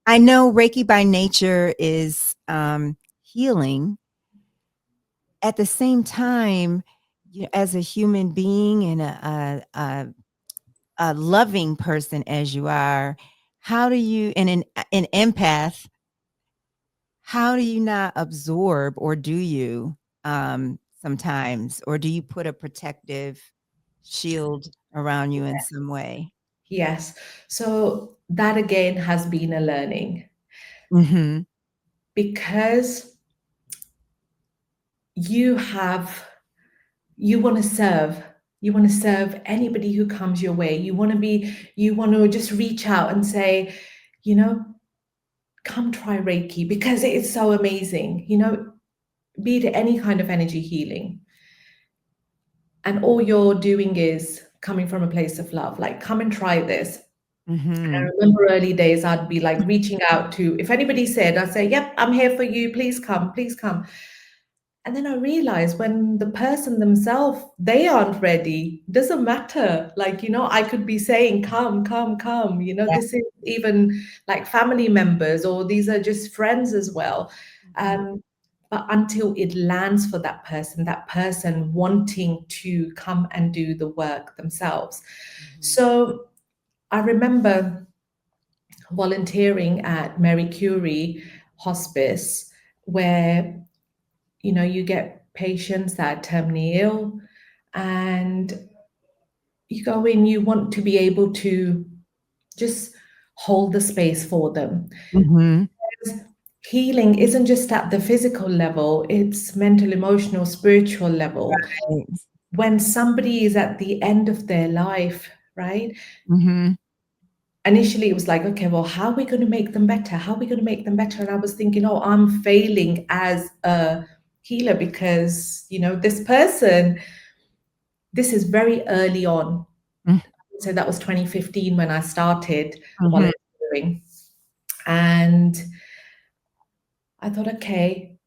I know Reiki by nature is healing. At the same time, as a human being and a loving person as you are, how do you, and an empath, how do you not absorb, or do you sometimes, or do you put a protective shield around you in some way? Yes. So that again has been a learning Mhm. because you have, you want to serve. You want to serve anybody who comes your way. You want to just reach out and say, you know, come try Reiki because it is so amazing. Be it any kind of energy healing. And all you're doing is coming from a place of love, like, come and try this. I Mhm. remember early days, I'd be like reaching out to, if anybody said, I'd say, yep, I'm here for you. Please come, please come. And then I realized when the person themselves, they aren't ready, doesn't matter. Like, I could be saying, come, come, come. Yeah. This is even like family members, or these are just friends as well. Mhm. But until it lands for that person wanting to come and do the work themselves. Mhm. So I remember volunteering at Mary Curie Hospice, where you get patients that are terminally ill, and you go in, you want to be able to just hold the space for them. Mhm. Healing isn't just at the physical level, it's mental, emotional, spiritual level. Right. When somebody is at the end of their life, right? Mhm. Initially, it was like, okay, well, how are we going to make them better? How are we going to make them better? And I was thinking, oh, I'm failing as a healer because, this person, this is very early on. Mm. So that was 2015 when I started Mhm. volunteering. And I thought, okay,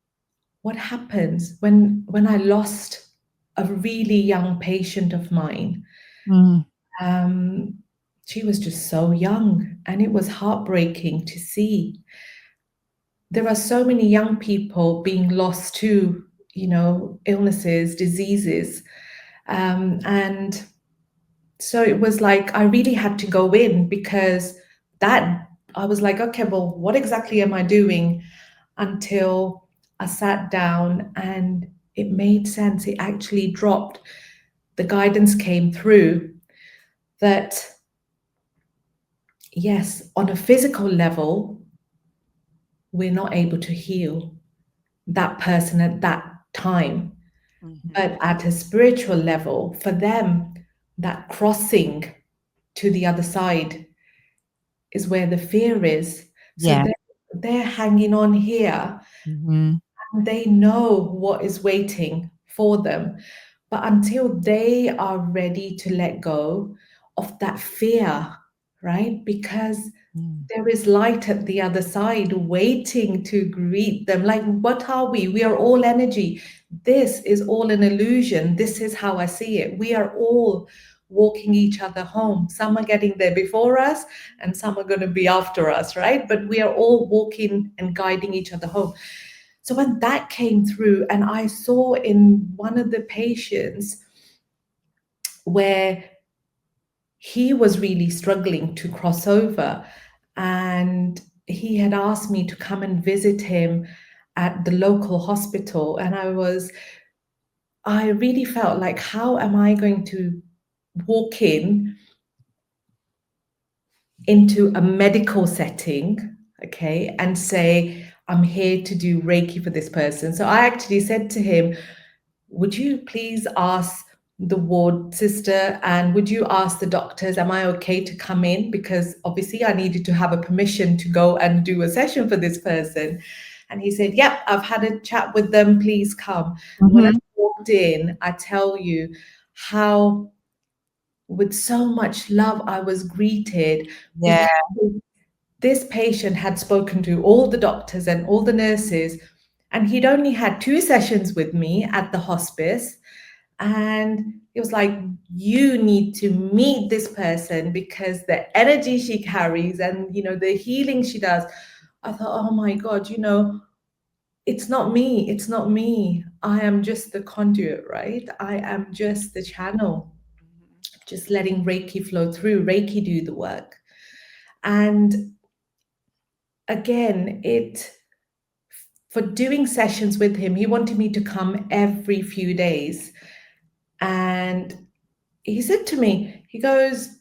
what happens when I lost a really young patient of mine? Mm. Um, she was just so young, and it was heartbreaking to see. There are so many young people being lost to, illnesses, diseases. And so it was like I really had to go in because that I was like, okay, well, what exactly am I doing? Until I sat down and it made sense. It actually dropped. The guidance came through that, yes, on a physical level, we're not able to heal that person at that time. Mhm. But at a spiritual level, for them, that crossing to the other side is where the fear is. So Yeah. they're hanging on here, Mhm. and they know what is waiting for them. But until they are ready to let go of that fear, right? Because Mm. there is light at the other side waiting to greet them. Like, what are we? We are all energy. This is all an illusion. This is how I see it. We are all walking each other home. Some are getting there before us, and some are going to be after us, right? But we are all walking and guiding each other home. So when that came through, and I saw in one of the patients where he was really struggling to cross over, and he had asked me to come and visit him at the local hospital, and I really felt like, how am I going to walk into a medical setting, okay, and say, I'm here to do Reiki for this person? So I actually said to him, would you please ask the ward sister, and would you ask the doctors, am I okay to come in? Because obviously I needed to have a permission to go and do a session for this person. And he said, yep, I've had a chat with them, please come. And when I Mhm. walked in, I tell you how, with so much love, I was greeted, Yeah. because this patient had spoken to all the doctors and all the nurses, and he'd only had 2 sessions with me at the hospice. And he was like, you need to meet this person because the energy she carries and, the healing she does. I thought, oh my God, it's not me. It's not me. I am just the conduit, right? I am just the channel, just letting Reiki flow through, Reiki do the work. And again, for doing sessions with him, he wanted me to come every few days. And he said to me, he goes,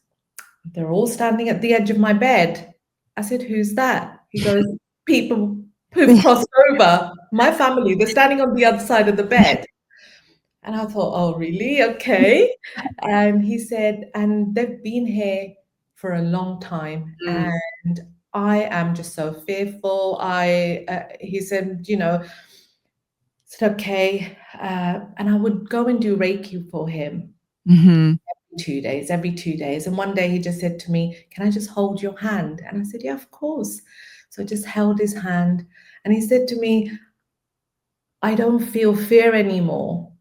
they're all standing at the edge of my bed. I said, who's that? He goes, people who've crossed over, my family, they're standing on the other side of the bed. And I thought, oh, really? Okay. And he said, and they've been here for a long time. Mm. And I am just so fearful. He said, it's okay. And I would go and do Reiki for him Mhm. every 2 days. And one day he just said to me, can I just hold your hand? And I said, yeah, of course. So I just held his hand. And he said to me, I don't feel fear anymore.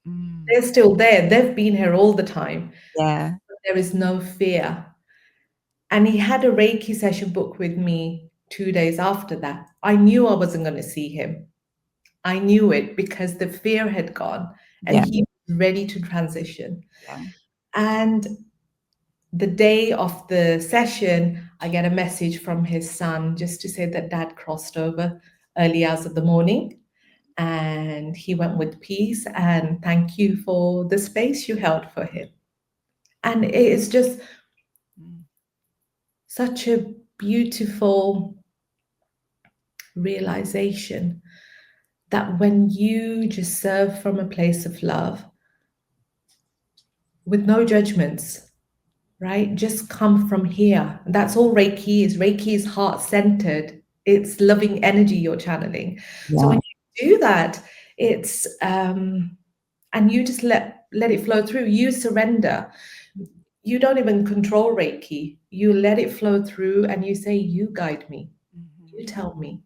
Mm. They're still there. They've been here all the time. Yeah. But there is no fear. And he had a Reiki session booked with me 2 days after that. I knew I wasn't going to see him. I knew it because the fear had gone and Yeah. he was ready to transition. Yeah. And the day of the session, I get a message from his son just to say that dad crossed over early hours of the morning and he went with peace. And thank you for the space you held for him. And it is just such a beautiful realization that when you just serve from a place of love with no judgments, right? Just come from here. That's all Reiki is. Reiki is heart centered, it's loving energy you're channeling. So Yeah. when you do that, it's and you just let it flow through, you surrender. You don't even control Reiki. You let it flow through and you say, you guide me, you tell me,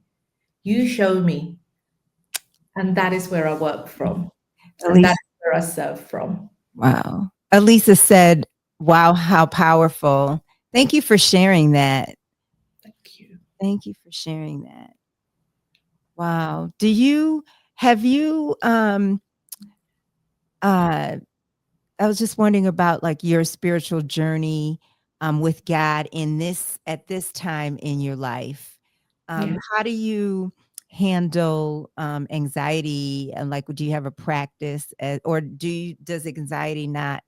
you show me. And that is where I work from. And Elisa, that's where I serve from. wow. Elisa said, wow, how powerful. Thank you for sharing that. Thank you. Thank you for sharing that. Wow. Have you, I was just wondering about like your spiritual journey with God at this time in your life. Yeah. How do you handle anxiety, and like do you have a practice, or does anxiety not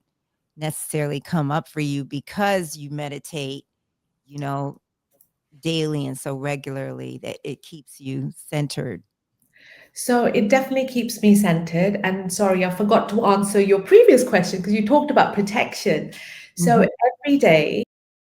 necessarily come up for you because you meditate, you know, daily and so regularly that it keeps you centered? So it definitely keeps me centered. And sorry, I forgot to answer your previous question because you talked about protection. So Mhm. every day